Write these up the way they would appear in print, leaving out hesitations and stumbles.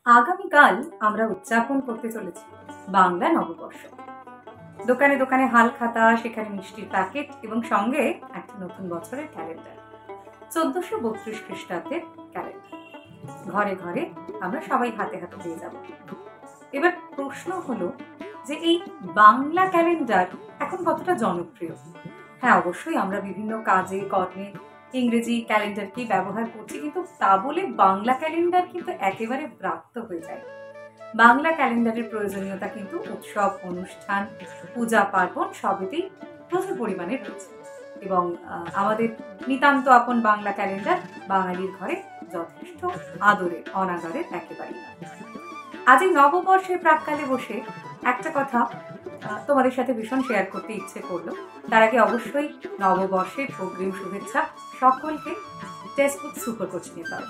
আগামীকাল আমরা উদযাপন করতে চলেছি বাংলা নববর্ষ। দোকানে দোকানে হাল খাতা, সেখানে মিষ্টির প্যাকেট এবং সঙ্গে একটা নতুন বছরের ক্যালেন্ডার, 1432 খ্রিস্টাব্দের ক্যালেন্ডার। ঘরে ঘরে আমরা সবাই হাতে হাতে পেয়ে যাব। এবার প্রশ্ন হলো যে এই বাংলা ক্যালেন্ডার এখন কতটা জনপ্রিয়। হ্যাঁ, অবশ্যই আমরা বিভিন্ন কাজে কর্মে ইংরেজি ক্যালেন্ডারকেই ব্যবহার করছি, কিন্তু তা বলে বাংলা ক্যালেন্ডার কিন্তু একেবারে ব্রাত্য হয়ে যায়। বাংলা ক্যালেন্ডারের প্রয়োজনীয়তা কিন্তু উৎসব, অনুষ্ঠান, পূজা পার্বণ সবেতেই প্রচুর পরিমাণে রয়েছে এবং আমাদের নিতান্ত আপন বাংলা ক্যালেন্ডার বাঙালির ঘরে যথেষ্ট আদরের, অনাদরের একেবারেই না। আজ এই নববর্ষের প্রাক্কালে বসে একটা কথা তোমাদের সাথে ভীষণ শেয়ার করতে ইচ্ছে করলো। তার আগে অবশ্যই নববর্ষের অগ্রিম শুভেচ্ছা সকলকে টেক্সটবুক সুপার কোচ নিয়ে পাবে।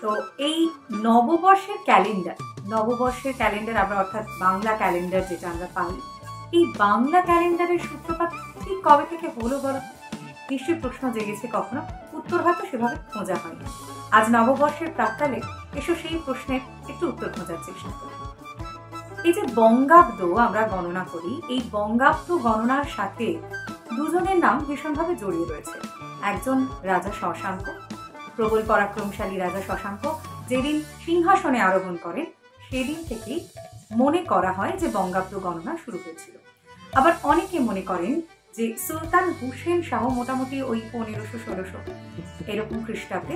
তো এই নববর্ষের ক্যালেন্ডার আমরা অর্থাৎ বাংলা ক্যালেন্ডার যেটা আমরা পাই, এই বাংলা ক্যালেন্ডারের সূত্রপাত ঠিক কবে থেকে হলো বলো? নিশ্চয়ই প্রশ্ন জেগেছে কখনো, উত্তর হয়তো সেভাবে খোঁজা হয়নি। আজ নববর্ষের প্রাক্কালে এসো সেই প্রশ্নের একটু উত্তর খোঁজার চেষ্টা করি। এই যে বঙ্গাব্দ আমরা গণনা করি, এই বঙ্গাব্দ গণনার সাথে দুজনের নাম ভীষণভাবে জড়িয়ে রয়েছে। একজন রাজা শশাঙ্ক, প্রবল পরাক্রমশালী রাজা শশাঙ্ক যেদিন সিংহাসনে আরোহণ করেন সেদিন থেকেই মনে করা হয় যে বঙ্গাব্দ গণনা শুরু হয়েছিল। আবার অনেকে মনে করেন যে সুলতান হুসেন শাহ মোটামুটি ওই 1500-1600 এরকম খ্রিস্টাব্দে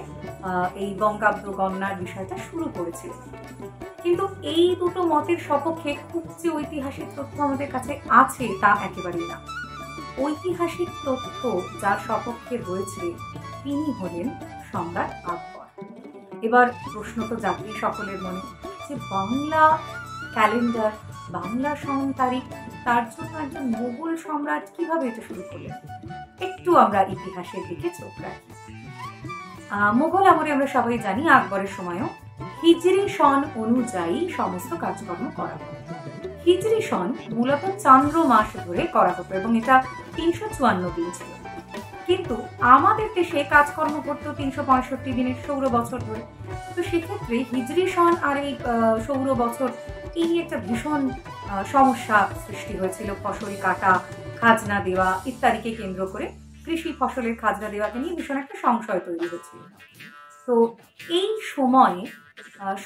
এই বঙ্গাব্দ গণনার বিষয়টা শুরু করেছিল। কিন্তু এই দুটো মতের সপক্ষে খুব যে ঐতিহাসিক তথ্য আমাদের কাছে আছে তা একেবারেই না। ঐতিহাসিক তথ্য যার সপক্ষে রয়েছে তিনি হলেন সম্রাট আকবর। এবার প্রশ্ন তো জাগবেই সকলের মনে যে বাংলা ক্যালেন্ডার, বাংলা সন তারিখ, তার জন্য একজন মোগল সম্রাট কিভাবে এটা শুরু করলেন। একটু আমরা ইতিহাসের দিকে চোখ রাখি। মোগল আমলে আমরা সবাই জানি আকবরের সময়ও হিজরি সন অনুযায়ী সমস্ত কাজকর্ম করা হতো। হিজরি সন মূলত চন্দ্র মাস ধরে করা হতো এবং এটা 354 দিন ছিল। কিন্তু আমাদের দেশে কাজকর্ম করতো 365 দিনের সৌর বছর ধরে। তো সেক্ষেত্রে হিজরি সন আর এই সৌর বছর এই একটা ভীষণ সমস্যা সৃষ্টি হয়েছিল। ফসল কাটা, খাজনা দেওয়া ইত্যাদিকে কেন্দ্র করে কৃষি ফসলের খাজনা দেওয়াকে নিয়ে ভীষণ একটা সংশয় তৈরি হয়েছিল। তো এই সময়ে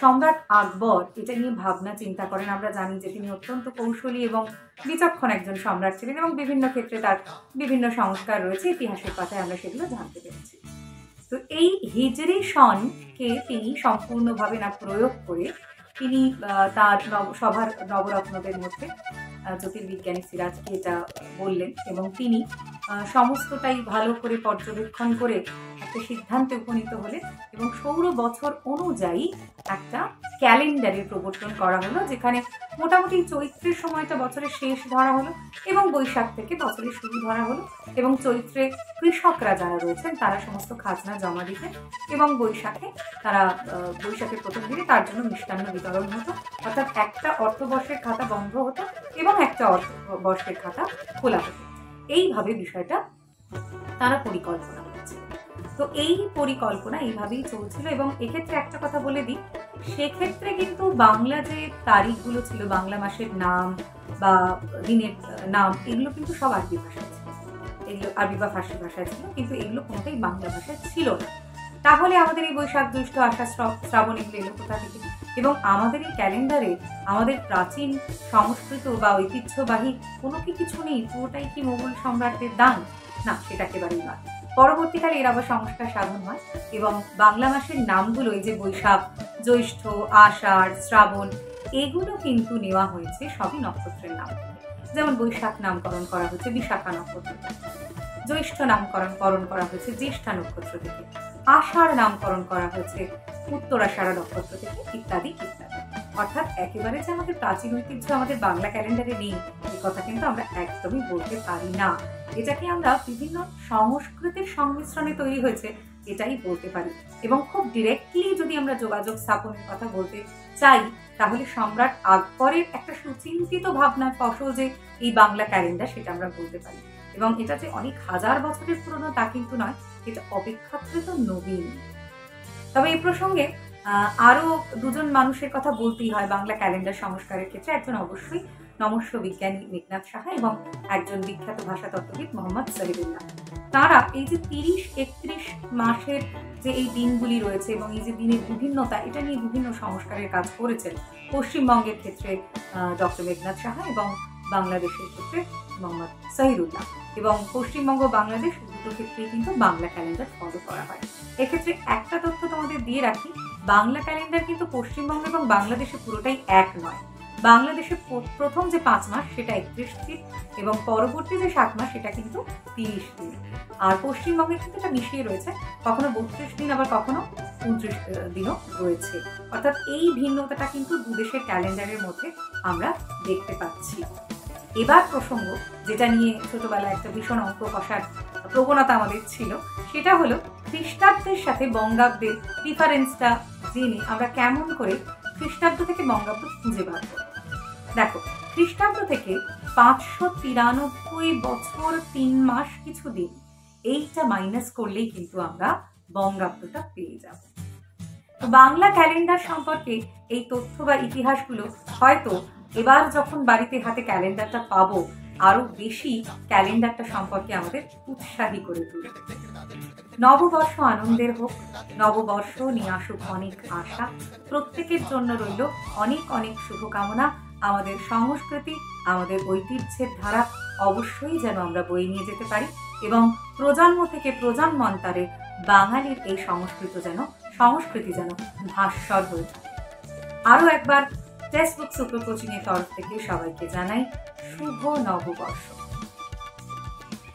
সম্রাট আকবর এটা নিয়ে ভাবনা চিন্তা করেন। আমরা জানি যে তিনি অত্যন্ত কৌশলী এবং বিচক্ষণ একজন সম্রাট ছিলেন এবং বিভিন্ন ক্ষেত্রে তার বিভিন্ন সংস্কার রয়েছে, ইতিহাসের পাতায় আমরা সেগুলো জানতে পেরেছি। তো এই হিজরি সনকে তিনি সম্পূর্ণভাবে না প্রয়োগ করে তিনি তার সভার নবরত্নদের মধ্যে জ্যোতির্বিজ্ঞানী সিরাজকে এটা বললেন এবং তিনি সমস্তটাই ভালো করে পর্যবেক্ষণ করে একটা সিদ্ধান্তে উপনীত হলেন এবং সৌর বছর অনুযায়ী একটা ক্যালেন্ডারের প্রবর্তন করা হলো, যেখানে মোটামুটি চৈত্রের সময়টা বছরের শেষ ধরা হলো এবং বৈশাখ থেকে বছরের শুরু ধরা হলো এবং চৈত্রে কৃষকরা যারা রয়েছেন তারা সমস্ত খাজনা জমা দিতেন এবং বৈশাখের প্রথম দিনে তার জন্য মিষ্টান্ন বিতরণ হতো। অর্থাৎ একটা অর্থবর্ষের খাতা বন্ধ হতো এবং একটা অর্থবর্ষের খাতা খোলা হতো। এইভাবে বিষয়টা তারা পরিকল্পনা করেছিল। তো এই পরিকল্পনা এইভাবেই চলছিল এবং এক্ষেত্রে একটা কথা বলে দিই, সেক্ষেত্রে কিন্তু বাংলা যে তারিখগুলো ছিল, বাংলা মাসের নাম বা দিনের নাম, এগুলো কিন্তু সব আরবি ভাষায় ছিল। এগুলো আরবি বা ফার্সি ভাষায় ছিল, কিন্তু এগুলো কোনোটাই বাংলা ভাষায় ছিল না। তাহলে আমাদের এই বৈশাখ, জ্যৈষ্ঠ, আষাঢ়, শ্রাবণ এগুলো এলো কোথা থেকে? এবং আমাদের এই ক্যালেন্ডারে আমাদের প্রাচীন সংস্কৃত বা ঐতিহ্যবাহী কোনো কিছু নেই? পুরোটাই কি মোগল সম্রাটদের দান? না, সেটা একেবারেই নয়। পরবর্তীকালে এর আবার সংস্কার সাধন হয় এবং বাংলা মাসের নামগুলো, এই যে বৈশাখ, জ্যৈষ্ঠ, আষাঢ়, শ্রাবণ, এগুলো কিন্তু নেওয়া হয়েছে সবই নক্ষত্রের নাম থেকে। যেমন বৈশাখ নামকরণ করা হয়েছে বিশাখা নক্ষত্র থেকে, জ্যৈষ্ঠ নামকরণ করা হয়েছে জ্যেষ্ঠা নক্ষত্র থেকে, আষাঢ় নামকরণ করা হয়েছে উত্তরাষাঢ়া নক্ষত্র থেকে, ইত্যাদি ইত্যাদি। অর্থাৎ একেবারে যে আমাদের প্রাচীন ঐতিহ্য আমাদের বাংলা ক্যালেন্ডারে নেই এই কথা কিন্তু আমরা একদমই বলতে পারি না। এটাকে আমরা বিভিন্ন সংস্কৃতির সংমিশ্রণে তৈরি হয়েছে এটাই বলতে পারি। এবং খুব ডিরেক্টলি যদি আমরা যোগাযোগ স্থাপনের কথা বলতে চাই, তাহলে সম্রাট আকবরের একটা সুচিন্তিত ভাবনার ফসল যে এই বাংলা ক্যালেন্ডার, সেটা আমরা বলতে পারি। এবং এটা যে অনেক হাজার বছরের পুরনো তা কিন্তু নয়, এটা অপেক্ষাকৃত নবীন। তবে এই প্রসঙ্গে আরও দুজন মানুষের কথা বলতেই হয় বাংলা ক্যালেন্ডার সংস্কারের ক্ষেত্রে। একজন অবশ্যই নমস্য বিজ্ঞানী মেঘনাদ সাহা এবং একজন বিখ্যাত ভাষাতত্ত্ববিদ মোহাম্মদ সহিদুল্লাহ। তারা এই যে ৩০-৩১ মাসের যে এই দিনগুলি রয়েছে এবং এই যে দিনের বিভিন্নতা, এটা নিয়ে বিভিন্ন সংস্কারের কাজ করেছেন। পশ্চিমবঙ্গের ক্ষেত্রে ডক্টর মেঘনাদ সাহা এবং বাংলাদেশের ক্ষেত্রে মোহাম্মদ সহিদুল্লাহ। এবং পশ্চিমবঙ্গ বাংলাদেশ দুটো ক্ষেত্রেই কিন্তু বাংলা ক্যালেন্ডার ফলো করা হয়। এক্ষেত্রে একটা তথ্য তোমাদের দিয়ে রাখি, বাংলা ক্যালেন্ডার কিন্তু পশ্চিমবঙ্গ এবং বাংলাদেশে পুরোটাই এক নয়। বাংলাদেশে প্রথম যে ৫ মাস সেটা ৩১ দিন এবং পরবর্তী যে ৭ মাস সেটা কিন্তু ৩০ দিন। আর পশ্চিমবঙ্গে কিন্তু এটা মিশিয়ে রয়েছে, কখনো ৩২ দিন আবার কখনো ২৯ দিনও রয়েছে। অর্থাৎ এই ভিন্নতাটা কিন্তু দুদেশের ক্যালেন্ডারের মধ্যে আমরা দেখতে পাচ্ছি। এবার প্রসঙ্গ, যেটা নিয়ে ছোটবেলায় একটা ভীষণ অঙ্ক কষার প্রবণতা আমাদের ছিল, সেটা হলো খ্রিস্টাব্দের সাথে বঙ্গাব্দের ডিফারেন্সটা জেনে আমরা কেমন করে খ্রিস্টাব্দ থেকে বঙ্গাব্দ খুঁজে বার করব। দেখো, খ্রিস্টাব্দ থেকে ৫৯৩ বছর ৩ মাস কিছু দিন, এইটা মাইনাস করলেই কিন্তু আমরা বঙ্গাব্দটা পেয়ে যাব। বাংলা ক্যালেন্ডার সম্পর্কে এই তথ্য বা ইতিহাসগুলো হয়তো এবার যখন বাড়িতে হাতে ক্যালেন্ডারটা পাবো, আরো বেশি ক্যালেন্ডারটা সম্পর্কে আমাদের উৎসাহী করে তুলবে। নববর্ষ আনন্দের হোক, নববর্ষ নিয়ে আসুক অনেক আশা, প্রত্যেকের জন্য রইল অনেক অনেক শুভকামনা। আমাদের সংস্কৃতি, আমাদের ঐতিহ্যের ধারা অবশ্যই যেন আমরা বয়ে নিয়ে যেতে পারি এবং প্রজন্ম থেকে প্রজন্মান্তরে বাঙালির এই সংস্কৃতি যেন ভাস্বর হয়ে থাকে। আরও একবার টেক্সট বুক সুপার কোচিং এর তরফ থেকে সবাইকে জানাই শুভ নববর্ষ।